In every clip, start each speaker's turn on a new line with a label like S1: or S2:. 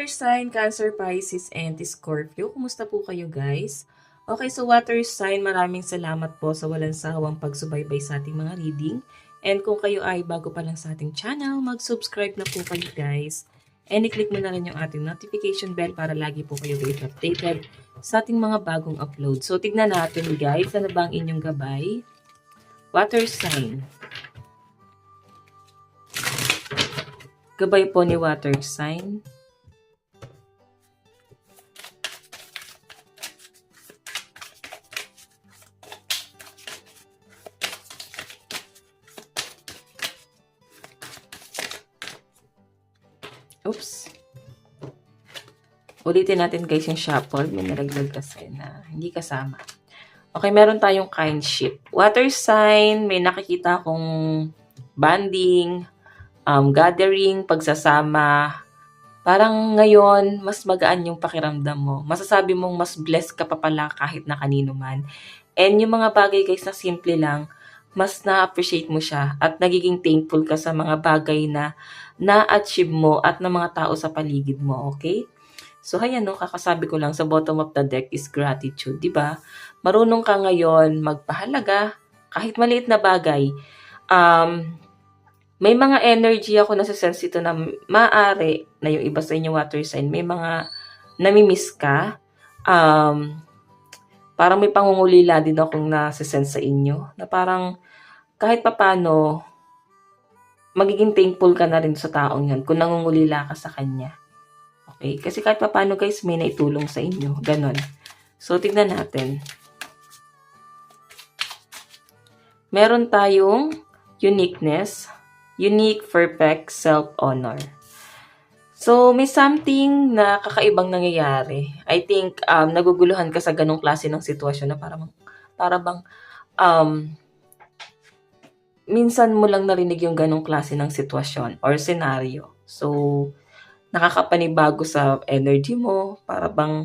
S1: water sign, Cancer, Pisces, and Scorpio. Kumusta po kayo guys? Okay, so water sign, maraming salamat po sa walang sawang pagsubaybay sa ating mga reading. And kung kayo ay bago pa lang sa ating channel, mag-subscribe na po kayo guys. And i-click mo na rin yung ating notification bell para lagi po kayo guys updated sa ating mga bagong upload. So tignan natin guys, ano ba ang inyong gabay? Water sign. Gabay po ni water sign. Oops. Ulitin natin guys yung shuffle. May nalaglag kasi na hindi kasama. Okay, meron tayong kindship. Water sign, may nakikita akong bonding, gathering, pagsasama. Parang ngayon, mas magaan yung pakiramdam mo. Masasabi mong mas blessed ka pa pala kahit na kanino man. And yung mga bagay guys na simple lang, mas na-appreciate mo siya at nagiging thankful ka sa mga bagay na na-achieve mo at ng mga tao sa paligid mo, okay? So, ayan no, kakasabi ko lang sa bottom of the deck is gratitude, di ba? Marunong ka ngayon magpahalaga kahit maliit na bagay. May mga energy ako na sense ito na maaari na yung iba sa inyo water sign, may mga namimiss ka. Parang may pangungulila din akong nasa-sense sa inyo na parang kahit papano magiging thankful ka na rin sa taong yan kung nangungulila ka sa kanya. Okay? Kasi kahit papano guys, may naitulong sa inyo. Ganon. So, tignan natin. Meron tayong uniqueness, unique, perfect, self-honor. So, may something na kakaibang nangyayari. I think, naguguluhan ka sa ganong klase ng sitwasyon na para bang, minsan mo lang narinig yung ganong klase ng sitwasyon or scenario. So, nakakapanibago sa energy mo. Para bang,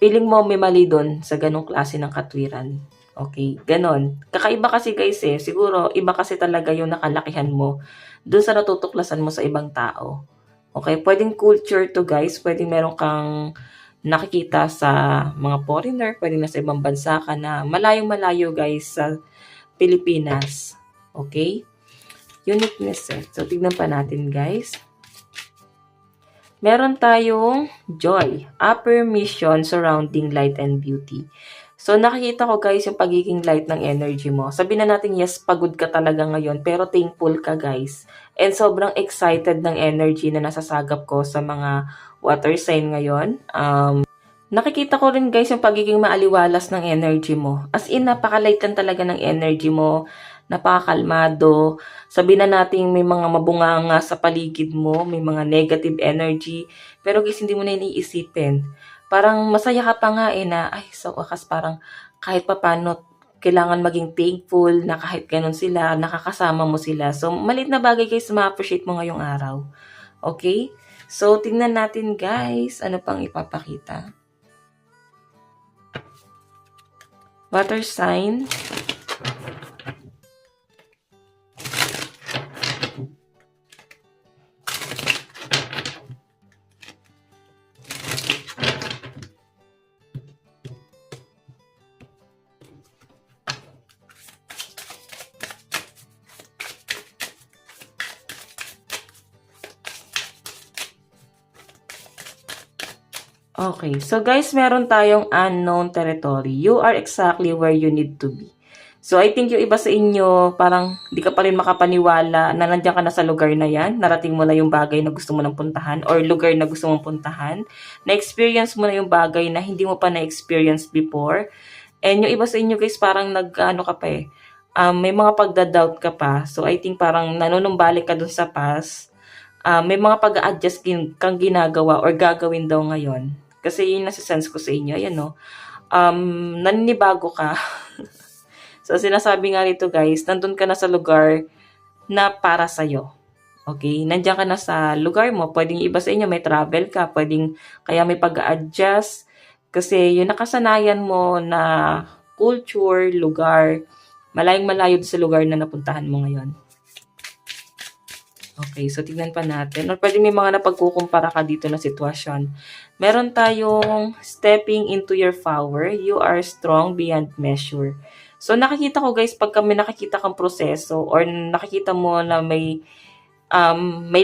S1: feeling mo may mali doon sa ganong klase ng katwiran. Okay, ganon. Kakaiba kasi guys siguro iba kasi talaga yung nakalakihan mo dun sa natutuklasan mo sa ibang tao. Okay, pwedeng culture to guys, pwedeng meron kang nakikita sa mga foreigner, pwedeng nasa ibang bansa ka na malayong-malayo guys sa Pilipinas. Okay? Uniqueness So, tignan pa natin guys. Meron tayong joy, affirmation surrounding light and beauty. So, nakikita ko guys yung pagiging light ng energy mo. Sabihin na natin, yes, pagod ka talaga ngayon, pero thankful ka guys. And sobrang excited ng energy na nasasagap ko sa mga water sign ngayon. Nakikita ko rin guys yung pagiging maaliwalas ng energy mo. As in, napaka-light lang talaga ng energy mo. Napakakalmado. Sabihin na natin may mga mabunganga sa paligid mo, may mga negative energy. Pero guys, hindi mo na iniisipin. Parang masaya ka pa nga na, ay, sa wakas parang kahit papano kailangan maging thankful na kahit ganun sila, nakakasama mo sila. So, maliit na bagay guys, ma-appreciate mo ngayong araw. Okay? So, tingnan natin guys, ano pang ipapakita. Water sign. Okay, so guys, meron tayong unknown territory. You are exactly where you need to be. So I think yung iba sa inyo, parang di ka pa rin makapaniwala na nandiyan ka na sa lugar na yan. Narating mo na yung bagay na gusto mo nang puntahan or lugar na gusto mong puntahan. Na-experience mo na yung bagay na hindi mo pa na-experience before. And yung iba sa inyo guys, parang nag-ano ka pa may mga pagda-doubt ka pa. So I think parang nanunumbalik ka dun sa past. May mga pag-a-adjust kang ginagawa or gagawin daw ngayon. Kasi yun nasa-sense ko sa inyo. Ayan no. Naninibago ka. So, sinasabi nga rito guys, nandun ka na sa lugar na para sa'yo. Okay? Nandiyan ka na sa lugar mo. Pwedeng iba sa inyo, may travel ka. Pwedeng kaya may pag-a-adjust. Kasi yung nakasanayan mo na culture, lugar, malayong malayo sa lugar na napuntahan mo ngayon. Okay, so tignan pa natin or puwedeng may mga napagkukumpara ka dito na sitwasyon. Meron tayong stepping into your power, you are strong beyond measure. So nakikita ko guys, pagka may nakikita kang proseso or nakikita mo na may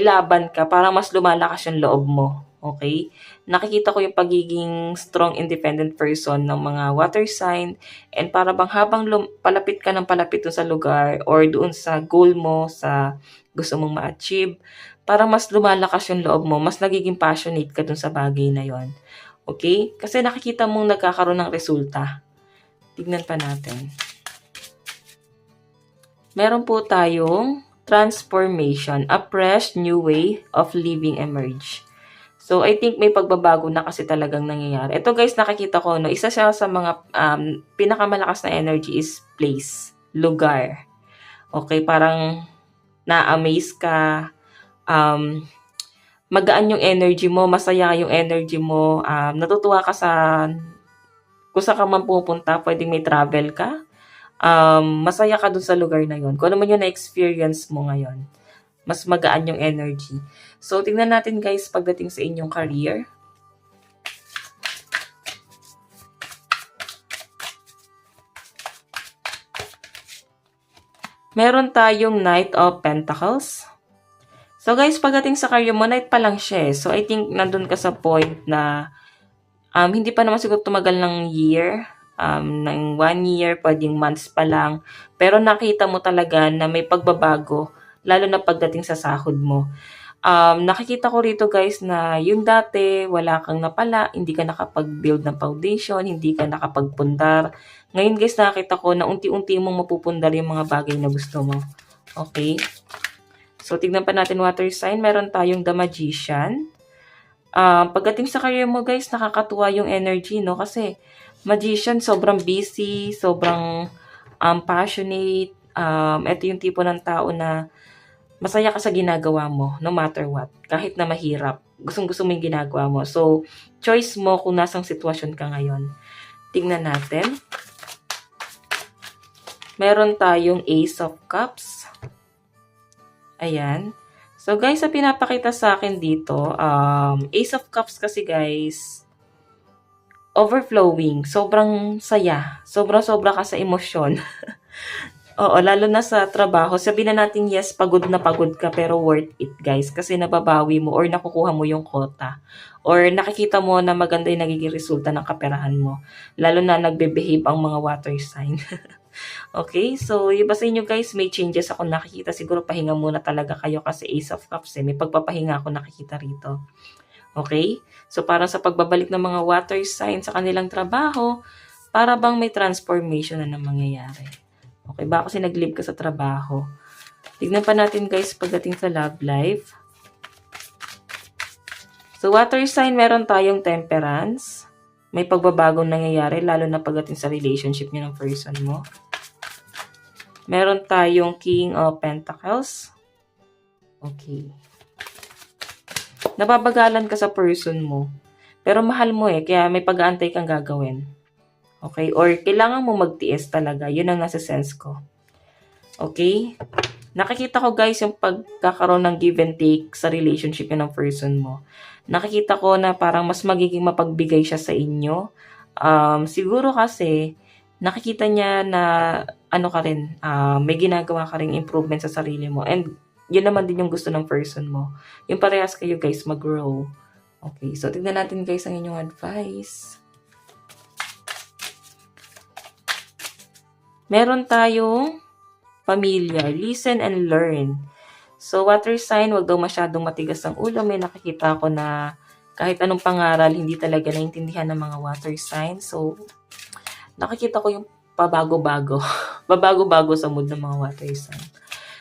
S1: laban ka, parang mas lumalakas yung loob mo. Okay? Nakikita ko yung pagiging strong, independent person ng mga water sign and para bang habang palapit ka ng palapit doon sa lugar or doon sa goal mo, sa gusto mong ma-achieve, parang mas lumalakas yung loob mo, mas nagiging passionate ka doon sa bagay na yon. Okay? Kasi nakikita mong nagkakaroon ng resulta. Tignan pa natin. Meron po tayong transformation, a fresh new way of living emerge. So, I think may pagbabago na kasi talagang nangyayari. Ito guys, nakikita ko, no, isa siya sa mga pinakamalakas na energy is place, lugar. Okay, parang na-amaze ka, magaan yung energy mo, masaya yung energy mo, natutuwa ka sa kung saan ka man pupunta, pwedeng may travel ka, masaya ka dun sa lugar na yon. Kung ano man yung na-experience mo ngayon, mas magaan yung energy. So, tingnan natin guys pagdating sa inyong career. Meron tayong Knight of Pentacles. So guys, pagdating sa career mo, Knight pa lang siya. So, I think nandun ka sa point na hindi pa naman siguro tumagal ng year. Ng 1 year, pwedeng months pa lang. Pero nakita mo talaga na may pagbabago, lalo na pagdating sa sahod mo. Nakikita ko rito guys na yung dati, wala kang napala, hindi ka nakapag-build ng foundation, hindi ka nakapagpundar. Ngayon guys, nakita ko na unti-unti mong mapupundar yung mga bagay na gusto mo. Okay? So, tignan pa natin water sign. Meron tayong The Magician. Pagdating sa career mo guys, nakakatuwa yung energy, no? Kasi, Magician, sobrang busy, sobrang passionate. Ito yung tipo ng tao na masaya ka sa ginagawa mo, no matter what. Kahit na mahirap, gustong-gusto mo yung ginagawa mo. So, choice mo kung nasang sitwasyon ka ngayon. Tingnan natin. Meron tayong Ace of Cups. Ayan. So, guys, sa pinapakita sa akin dito, Ace of Cups kasi, guys, overflowing. Sobrang saya. Sobra-sobra ka sa emosyon. Oo, lalo na sa trabaho. Sabihin na natin, yes, pagod na pagod ka, pero worth it, guys. Kasi nababawi mo or nakukuha mo yung quota. Or nakikita mo na maganda yung nagiging resulta ng kaperahan mo. Lalo na nagbe-behave ang mga water sign. Okay, so iba sa inyo guys, may changes ako nakikita. Siguro pahinga muna talaga kayo kasi Ace of Cups May pagpapahinga ako nakikita rito. Okay? So parang sa pagbabalik ng mga water sign sa kanilang trabaho, para bang may transformation na mangyayari. Okay, baka kasi nag-leave ka sa trabaho. Tignan pa natin guys pagdating sa love life. So water sign, meron tayong temperance. May pagbabagong nangyayari lalo na pagdating sa relationship niyo ng person mo. Meron tayong King of Pentacles. Okay. Nababagalan ka sa person mo. Pero mahal mo kaya may pag-aantay kang gagawin. Okay? Or kailangan mo magtiis talaga. Yun ang nasa sense ko. Okay? Nakikita ko guys yung pagkakaroon ng give and take sa relationship ng person mo. Nakikita ko na parang mas magiging mapagbigay siya sa inyo. Siguro kasi nakikita niya na ano ka rin, may ginagawa ka rin improvement sa sarili mo. And yun naman din yung gusto ng person mo. Yung parehas kayo guys mag-grow. Okay, so tignan natin guys ang inyong advice. Meron tayong familiar, listen and learn. So water sign, wag daw masyadong matigas ang ulo. May nakikita ko na kahit anong pangaral, hindi talaga naintindihan ng mga water sign. So nakikita ko yung pabago-bago. Pabago-bago sa mood ng mga water sign.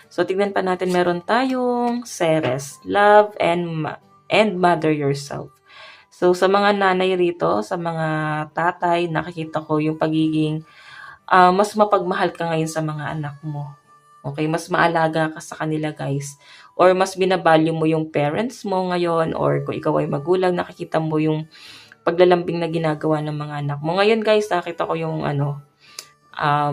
S1: So, tignan pa natin, meron tayong Ceres, love and mother yourself. So, sa mga nanay rito, sa mga tatay, nakikita ko yung pagiging mas mapagmahal ka ngayon sa mga anak mo. Okay, mas maalaga ka sa kanila guys. Or mas binavalue mo yung parents mo ngayon or kung ikaw ay magulang, nakikita mo yung paglalambing na ginagawa ng mga anak mo. Ngayon guys, nakita ko yung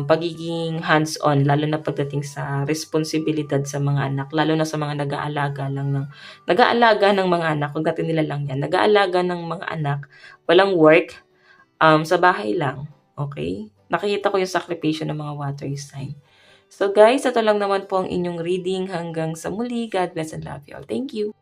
S1: pagiging hands-on lalo na pagdating sa responsibilidad sa mga anak, lalo na sa mga nag-aalaga ng mga anak, huwag natin nilalang yan, nag-aalaga ng mga anak, walang work, sa bahay lang, okay? Nakikita ko yung sakripisyo ng mga water sign. So guys, ito lang naman po ang inyong reading. Hanggang sa muli. God bless and love you all. Thank you.